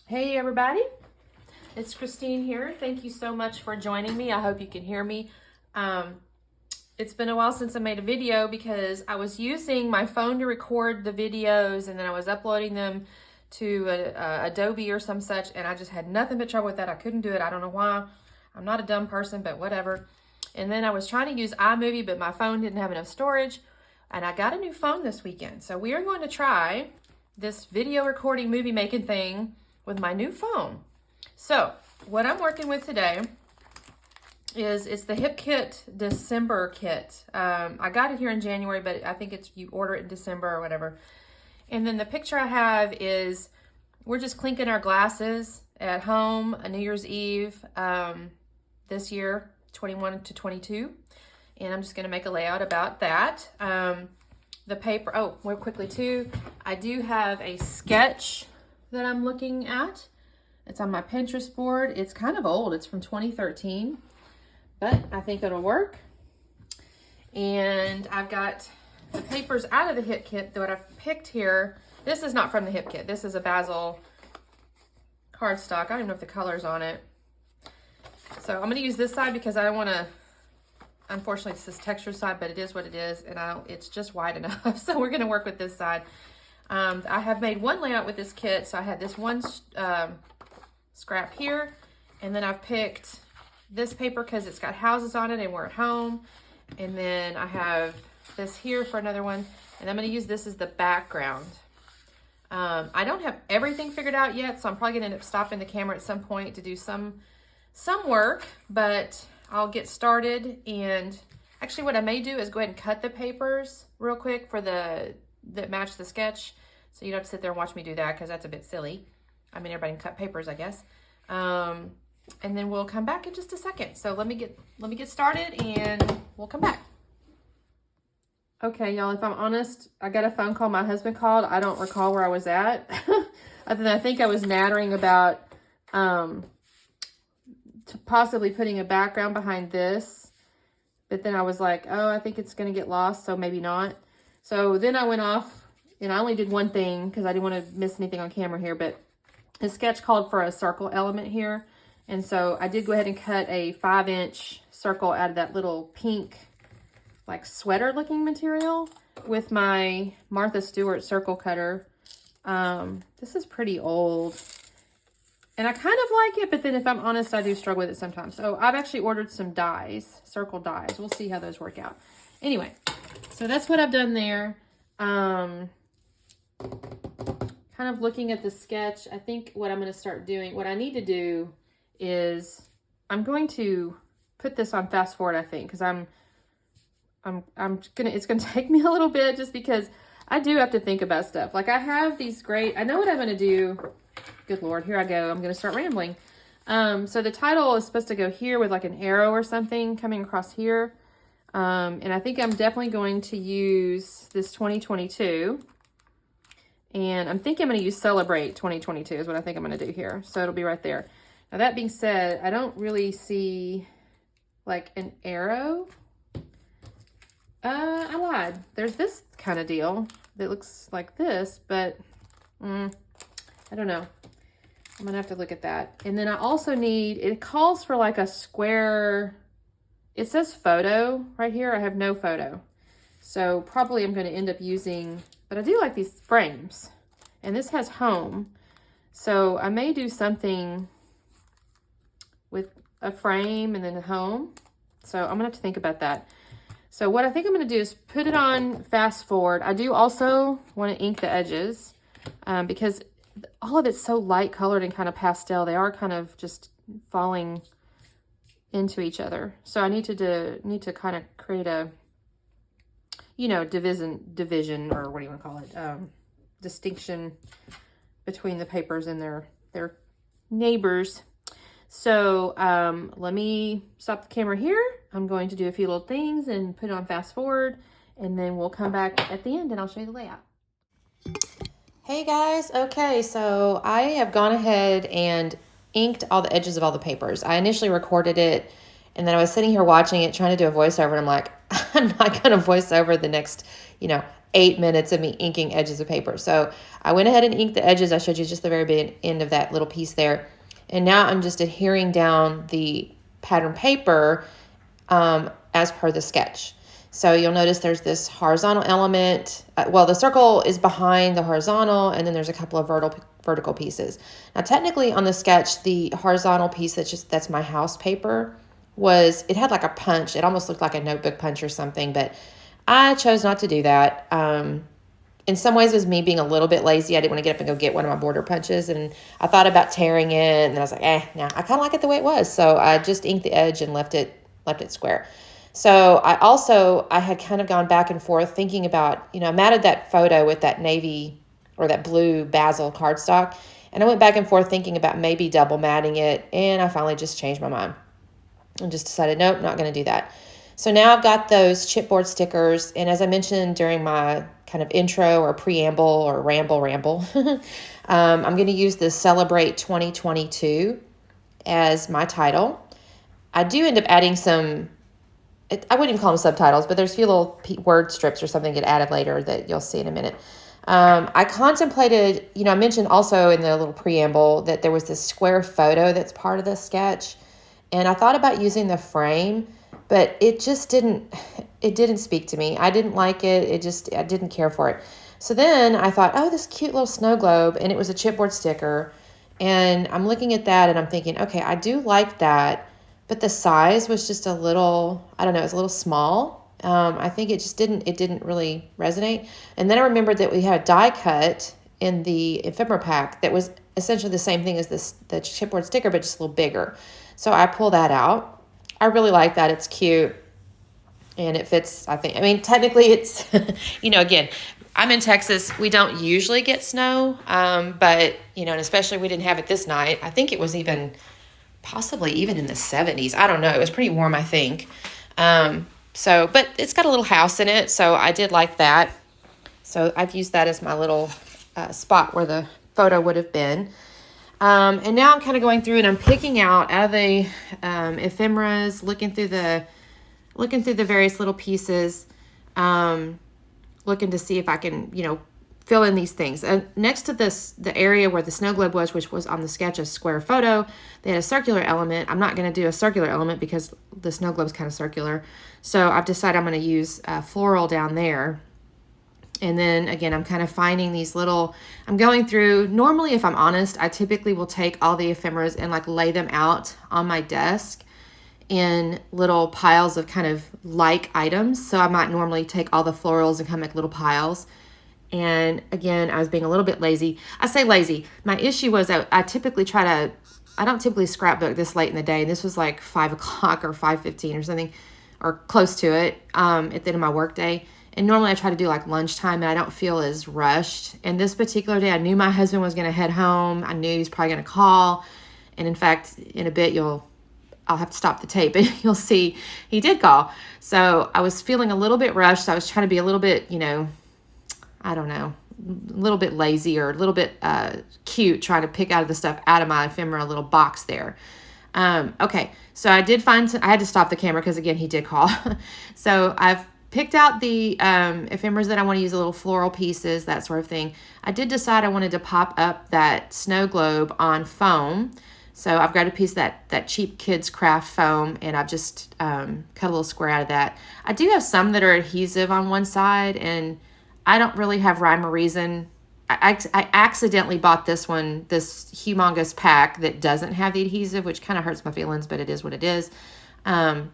Hey everybody, it's Christine here. Thank you so much for joining me. I hope you can hear me. It's been a while since I made a video because I was using my phone to record the videos and then I was uploading them to Adobe or some such, and I just had nothing but trouble with that. I couldn't do it. I don't know why. I'm not a dumb person, but whatever. And then I was trying to use iMovie, but my phone didn't have enough storage, and I got a new phone this weekend. So we are going to try this video recording, movie making thing with my new phone. So what I'm working with today is it's the Hip Kit December kit. I got it here in January, but I think it's you order it in December or whatever. And then the picture I have is we're just clinking our glasses at home on New Year's Eve this year, 21 to 22. And I'm just gonna make a layout about that. The paper, oh, more quickly too, I do have a sketch that I'm looking at. It's on my Pinterest board. It's kind of old. It's from 2013, but I think it'll work. And I've got the papers out of the Hip Kit that I've picked here. This is not from the Hip Kit. This is a Basil cardstock. I don't even know if the color's on it. So I'm gonna use this side because I don't wanna, unfortunately it's this texture side, but it is what it is, and it's just wide enough. So we're gonna work with this side. I have made one layout with this kit. So I had this one scrap here, and then I've picked this paper because it's got houses on it and we're at home. And then I have this here for another one, and I'm gonna use this as the background. I don't have everything figured out yet, so I'm probably gonna end up stopping the camera at some point to do some work, but I'll get started. And actually what I may do is go ahead and cut the papers real quick for that match the sketch, so you don't have to sit there and watch me do that because that's a bit silly. I mean, everybody can cut papers, I guess. And then we'll come back in just a second. So let me get started and we'll come back. Okay, y'all, if I'm honest, I got a phone call my husband called. I don't recall where I was at. Other than I think I was nattering about possibly putting a background behind this. But then I was like, oh, I think it's going to get lost, so maybe not. So then I went off, and I only did one thing because I didn't want to miss anything on camera here, but the sketch called for a circle element here. And so I did go ahead and cut a 5-inch circle out of that little pink, like sweater looking material with my Martha Stewart circle cutter. This is pretty old, and I kind of like it, but then if I'm honest, I do struggle with it sometimes. So I've actually ordered some dies, circle dies. We'll see how those work out. Anyway, so that's what I've done there. Kind of looking at the sketch, I think what I'm going to start doing, what I need to do is I'm going to put this on fast forward, I think, because it's gonna take me a little bit just because I do have to think about stuff. Like I have these I know what I'm gonna do. Good Lord, here I go. I'm gonna start rambling. So the title is supposed to go here with like an arrow or something coming across here. And I think I'm definitely going to use this 2022. And I'm thinking I'm gonna use Celebrate 2022 is what I think I'm gonna do here. So it'll be right there. Now that being said, I don't really see like an arrow. I lied. There's this kind of deal that looks like this, but I don't know. I'm gonna have to look at that. And then I also need, it calls for like a square, it says photo right here. I have no photo. So probably I'm gonna end up using, but I do like these frames. And this has home. So I may do something with a frame and then a home. So I'm gonna have to think about that. So what I think I'm going to do is put it on fast forward. I do also want to ink the edges because all of it's so light colored and kind of pastel. They are kind of just falling into each other. So I need to kind of create a, you know, division or what do you want to call it? Distinction between the papers and their neighbors. So let me stop the camera here. I'm going to do a few little things and put it on fast forward, and then we'll come back at the end and I'll show you the layout. Hey guys, okay, so I have gone ahead and inked all the edges of all the papers. I initially recorded it, and then I was sitting here watching it, trying to do a voiceover, and I'm like, I'm not gonna voice over the next, 8 8 minutes of me inking edges of paper. So I went ahead and inked the edges. I showed you just the very end of that little piece there. And now I'm just adhering down the pattern paper as per the sketch. So you'll notice there's this horizontal element. Well, the circle is behind the horizontal, and then there's a couple of vertical pieces. Now, technically on the sketch, the horizontal piece that's my house paper it had like a punch. It almost looked like a notebook punch or something, but I chose not to do that. In some ways, it was me being a little bit lazy. I didn't want to get up and go get one of my border punches, and I thought about tearing it, and then I was like, no, I kind of like it the way it was. So I just inked the edge and left it square. So I had kind of gone back and forth thinking about, I matted that photo with that navy or that blue basil cardstock, and I went back and forth thinking about maybe double matting it, and I finally just changed my mind and just decided, nope, not going to do that. So now I've got those chipboard stickers, and as I mentioned during my kind of intro or preamble or ramble, I'm going to use the Celebrate 2022 as my title. I do end up adding some, I wouldn't even call them subtitles, but there's a few little word strips or something get added later that you'll see in a minute. I contemplated, I mentioned also in the little preamble that there was this square photo that's part of the sketch, and I thought about using the frame, but it just didn't speak to me. I didn't like it. I didn't care for it. So then I thought, oh, this cute little snow globe, and it was a chipboard sticker. And I'm looking at that and I'm thinking, okay, I do like that, but the size was just a little, I don't know, it was a little small. I think it didn't really resonate. And then I remembered that we had a die cut in the ephemera pack that was essentially the same thing as the chipboard sticker, but just a little bigger. So I pull that out. I really like that. It's cute. And it fits, I think. I mean, technically it's, again, I'm in Texas. We don't usually get snow. But, and especially we didn't have it this night. I think it was possibly even in the 70s. I don't know. It was pretty warm, I think. But it's got a little house in it. So I did like that. So I've used that as my little spot where the photo would have been. And now I'm kind of going through and I'm picking out of the ephemeras, looking through the various little pieces, looking to see if I can, fill in these things. Next to the area where the snow globe was, which was on the sketch, a square photo, they had a circular element. I'm not going to do a circular element because the snow globe is kind of circular. So I've decided I'm going to use floral down there. And then again, I'm kind of finding these I'm going through, normally if I'm honest, I typically will take all the ephemeras and lay them out on my desk in little piles of kind of like items. So I might normally take all the florals and kind of make little piles. And again, I was being a little bit lazy. I say lazy. My issue was I typically I don't typically scrapbook this late in the day. This was like 5 o'clock or 5:15 or something, or close to it at the end of my work day. And normally I try to do lunchtime and I don't feel as rushed. And this particular day, I knew my husband was going to head home. I knew he was probably going to call. And in fact, in a bit, I'll have to stop the tape and you'll see he did call. So I was feeling a little bit rushed. I was trying to be a little bit, I don't know, a little bit lazy or a little bit cute, trying to pick out the stuff out of my ephemera little box there. Okay, so I did I had to stop the camera because again, he did call. So I've picked out the ephemeras that I want to use, the little floral pieces, that sort of thing. I did decide I wanted to pop up that snow globe on foam. So I've got a piece of that cheap kids craft foam, and I've just cut a little square out of that. I do have some that are adhesive on one side, and I don't really have rhyme or reason. I accidentally bought this humongous pack that doesn't have the adhesive, which kind of hurts my feelings, but it is what it is. And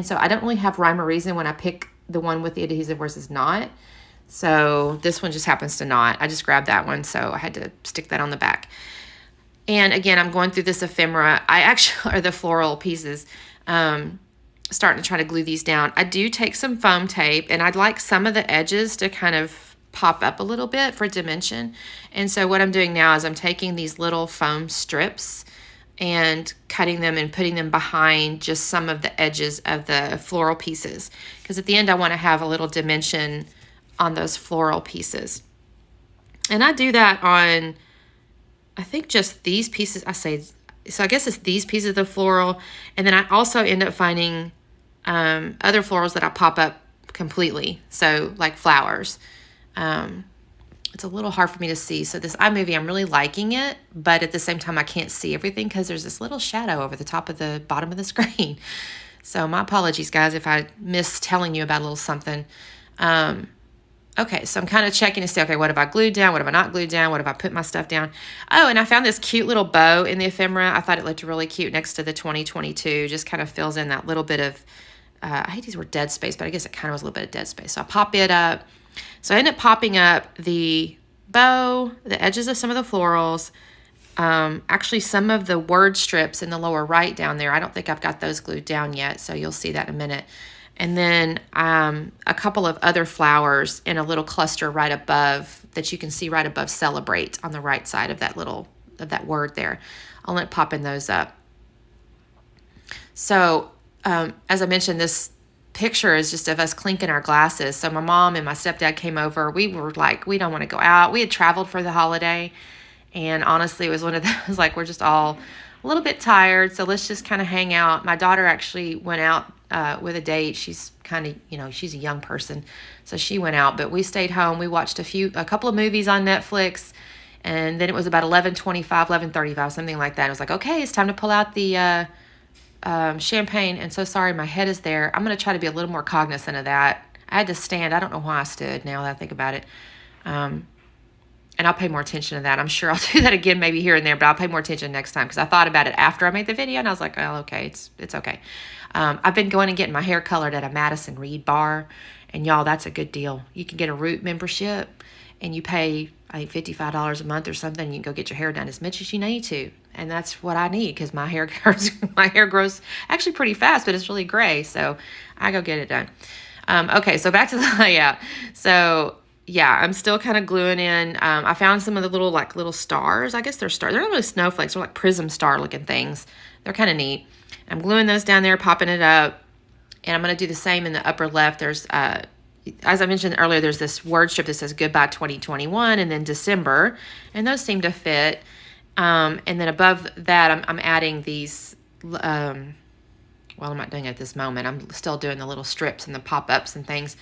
so I don't really have rhyme or reason when I pick the one with the adhesive versus not. So this one just happens to not. I just grabbed that one, so I had to stick that on the back. And again, I'm going through this ephemera. Or the floral pieces, starting to try to glue these down. I do take some foam tape, and I'd like some of the edges to kind of pop up a little bit for dimension. And so what I'm doing now is I'm taking these little foam strips and cutting them and putting them behind just some of the edges of the floral pieces. Because at the end, I want to have a little dimension on those floral pieces. And I do that on, I think, just these pieces. So I guess it's these pieces of the floral. And then I also end up finding other florals that I pop up completely. So like flowers. It's a little hard for me to see. So this iMovie, I'm really liking it, but at the same time, I can't see everything because there's this little shadow over the top of the bottom of the screen. So my apologies, guys, if I missed telling you about a little something. Okay, so I'm kind of checking to see, okay, what have I glued down? What have I not glued down? What have I put my stuff down? Oh, and I found this cute little bow in the ephemera. I thought it looked really cute next to the 2022. Just kind of fills in that little bit of, I hate these word dead space, but I guess it kind of was a little bit of dead space. So I pop it up. So I ended up popping up the bow, the edges of some of the florals, actually some of the word strips in the lower right down there. I don't think I've got those glued down yet, so you'll see that in a minute. And then a couple of other flowers in a little cluster right above that you can see right above celebrate on the right side of that word there. I'll let popping those up. So as I mentioned, this picture is just of us clinking our glasses. So my mom and my stepdad came over. We were like, we don't want to go out. We had traveled for the holiday. And honestly, it was one of those, like, we're just all a little bit tired. So let's just kind of hang out. My daughter actually went out with a date. She's kind of, she's a young person. So she went out, but we stayed home. We watched a couple of movies on Netflix. And then it was about 11:25, 11:35, something like that. It was like, okay, it's time to pull out the champagne. And so sorry, my head is there. I'm going to try to be a little more cognizant of that. I had to stand. I don't know why I stood now that I think about it. And I'll pay more attention to that. I'm sure I'll do that again maybe here and there, but I'll pay more attention next time because I thought about it after I made the video and I was like, oh, okay, it's okay. I've been going and getting my hair colored at a Madison Reed bar, and y'all, that's a good deal. You can get a Root membership and you pay, I think, $55 a month or something, and you can go get your hair done as much as you need to. And that's what I need because my hair grows actually pretty fast, but it's really gray, so I go get it done. Okay, so back to the layout. So yeah, I'm still kind of gluing in. I found some of the little stars. I guess they're stars. They're not really snowflakes. They're like prism star looking things. They're kind of neat. I'm gluing those down there, popping it up. And I'm going to do the same in the upper left. There's, as I mentioned earlier, there's this word strip that says Goodbye 2021 and then December. And those seem to fit. And then above that, I'm adding these, well, I'm not doing it at this moment. I'm still doing the little strips and the pop-ups and things.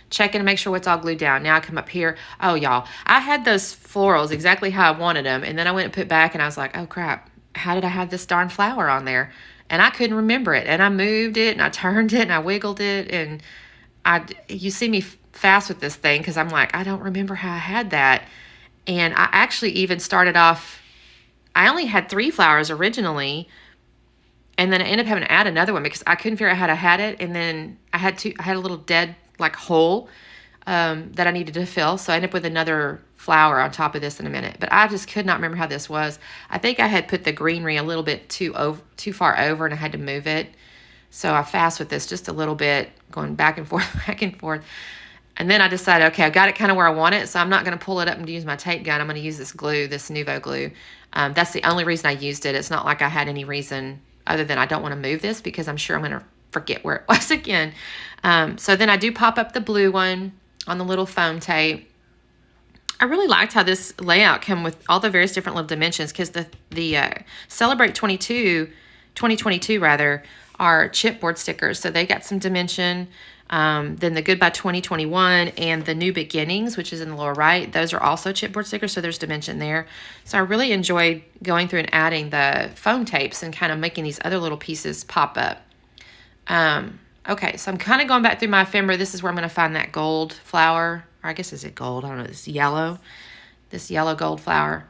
Checking to make sure what's all glued down. Now I come up here. Oh, y'all, I had those florals exactly how I wanted them. And then I went and put back and I was like, oh, crap. How did I have this darn flower on there? And I couldn't remember it. And I moved it and I turned it and I wiggled it. And you see me fast with this thing because I'm like, I don't remember how I had that. And I actually even started off, I only had 3 flowers originally. And then I ended up having to add another one because I couldn't figure out how to had it. And then I had a little dead hole that I needed to fill. So I ended up with another flower on top of this in a minute. But I just could not remember how this was. I think I had put the greenery a little bit too far over and I had to move it. So I fast with this just a little bit, going back and forth, back and forth. And then I decided, okay, I got it kind of where I want it. So I'm not going to pull it up and use my tape gun. I'm going to use this glue, this Nuvo glue. That's the only reason I used it. It's not like I had any reason other than I don't want to move this because I'm sure I'm going to forget where it was again. So then I do pop up the blue one on the little foam tape. I really liked how this layout came with all the various different little dimensions because the Celebrate 2022 rather, are chipboard stickers. So they got some dimension. Then the Goodbye 2021 and the New Beginnings, which is in the lower right, those are also chipboard stickers, so there's dimension there. So I really enjoyed going through and adding the foam tapes and kind of making these other little pieces pop up. Okay, so I'm kind of going back through my ephemera. This is where I'm going to find that gold flower. Or I guess, is it gold? I don't know. This yellow gold flower.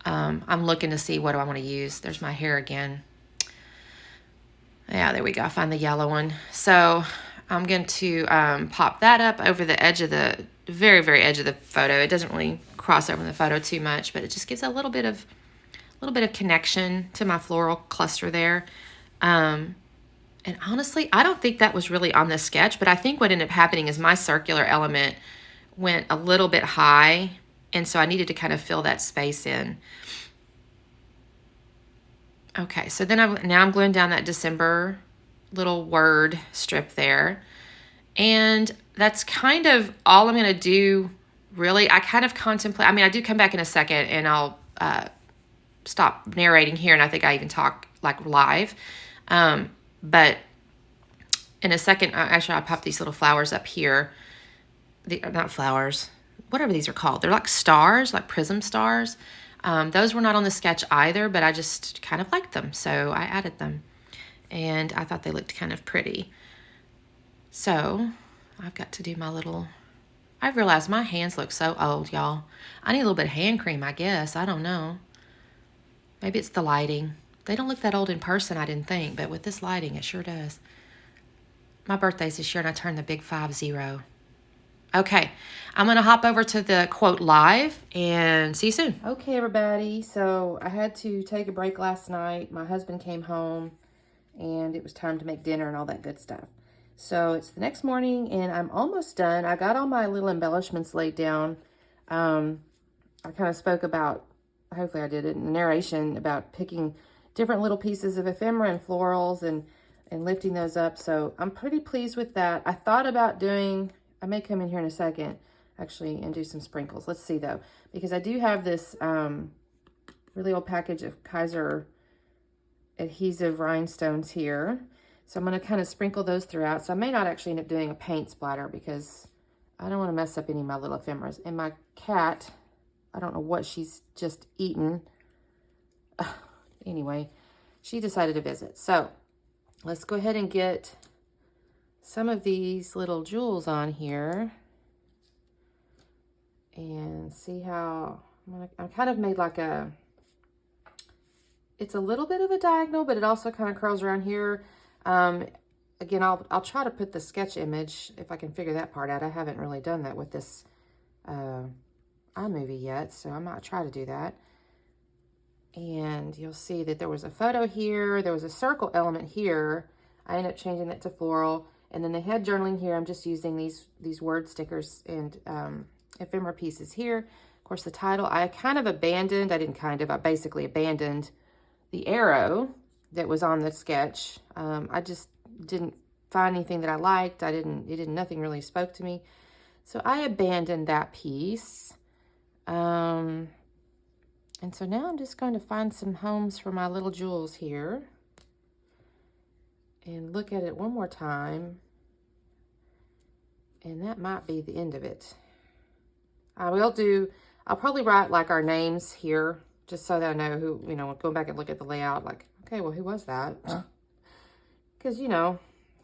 I'm looking to see what do I want to use. There's my hair again. Yeah, there we go. I find the yellow one. So I'm going to pop that up over the edge of the, very, very edge of the photo. It doesn't really cross over in the photo too much, but it just gives a little bit of connection to my floral cluster there. And honestly, I don't think that was really on this sketch, but I think what ended up happening is my circular element went a little bit high, and so I needed to kind of fill that space in. Okay, so then now I'm gluing down that December little word strip there. And that's kind of all I'm going to do, really. I kind of contemplate, I mean, I do come back in a second, and I'll stop narrating here, and I think I even talk like live. But in a second, actually, I'll pop these little flowers up here. Not flowers. whatever these are called. They're like stars, like prism stars. Those were not on the sketch either, but I just kind of liked them, so I added them. And I thought they looked kind of pretty. So I've got to do my little... I realized my hands look so old, y'all. I need a little bit of hand cream, I guess. I don't know. Maybe it's the lighting. They don't look that old in person, I didn't think, but with this lighting, it sure does. My birthday's this year, and I turned the big 50. Okay, I'm going to hop over to the quote live and see you soon. Okay, everybody. So I had to take a break last night. My husband came home, and it was time to make dinner and all that good stuff. So it's the next morning, and I'm almost done. I got all my little embellishments laid down. I kind of spoke about, hopefully I did it in the narration, about picking different little pieces of ephemera and florals and lifting those up. So I'm pretty pleased with that. I thought about doing, I may come in here in a second, actually, and do some sprinkles. Let's see, though, because I do have this really old package of Kaiser adhesive rhinestones here. So I'm going to kind of sprinkle those throughout. So I may not actually end up doing a paint splatter because I don't want to mess up any of my little ephemeras. And my cat, I don't know what she's just eaten. Anyway, she decided to visit. So let's go ahead and get some of these little jewels on here and see how I kind of made like a, it's a little bit of a diagonal, but it also kind of curls around here. Again, I'll try to put the sketch image if I can figure that part out. I haven't really done that with this iMovie yet, so I might try to do that. And you'll see that there was a photo here. There was a circle element here. I ended up changing that to floral. And then the head journaling here, I'm just using these word stickers and ephemera pieces here. Of course, the title, I kind of abandoned, I basically abandoned the arrow that was on the sketch. I just didn't find anything that I liked. Nothing really spoke to me. So I abandoned that piece. And so now I'm just going to find some homes for my little jewels here and look at it one more time. And that might be the end of it. I'll probably write like our names here just so that I know who, go back and look at the layout like, okay, well, who was that? Because,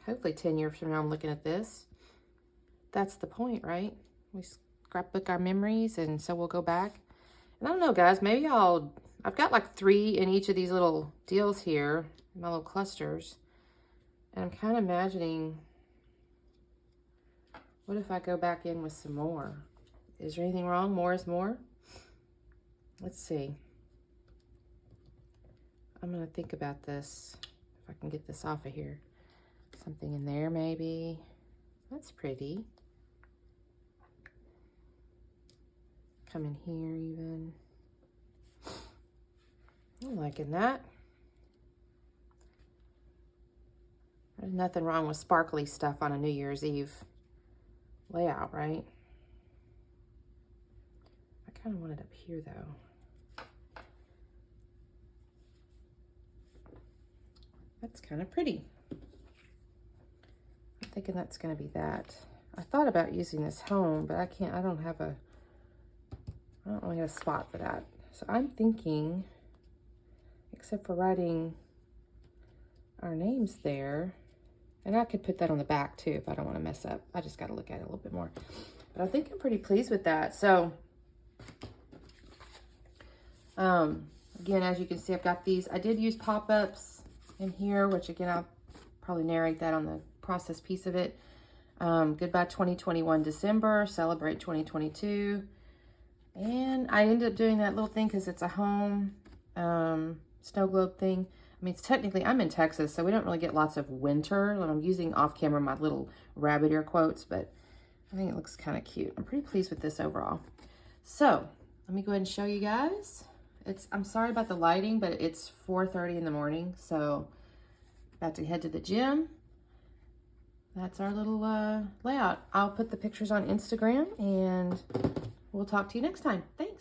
hopefully 10 years from now I'm looking at this. That's the point, right? We scrapbook our memories, and so we'll go back. And I don't know, guys, maybe I've got like 3 in each of these little deals here, my little clusters. And I'm kind of imagining, what if I go back in with some more? Is there anything wrong? More is more? Let's see. I'm going to think about this. If I can get this off of here. Something in there, maybe. That's pretty. Come in here even. I'm liking that. There's nothing wrong with sparkly stuff on a New Year's Eve layout, right? I kind of want it up here, though. That's kind of pretty. I'm thinking that's going to be that. I thought about using this home, but I don't really have a spot for that. So I'm thinking, except for writing our names there, and I could put that on the back too if I don't want to mess up. I just got to look at it a little bit more. But I think I'm pretty pleased with that. So, again, as you can see, I've got these. I did use pop-ups in here, which again, I'll probably narrate that on the process piece of it. Goodbye 2021 December, celebrate 2022. And I ended up doing that little thing because it's a home snow globe thing. I mean, it's technically, I'm in Texas, so we don't really get lots of winter. I'm using off camera my little rabbit ear quotes, but I think it looks kind of cute. I'm pretty pleased with this overall. So let me go ahead and show you guys. I'm sorry about the lighting, but it's 4:30 in the morning, so about to head to the gym. That's our little layout. I'll put the pictures on Instagram, and we'll talk to you next time. Thanks.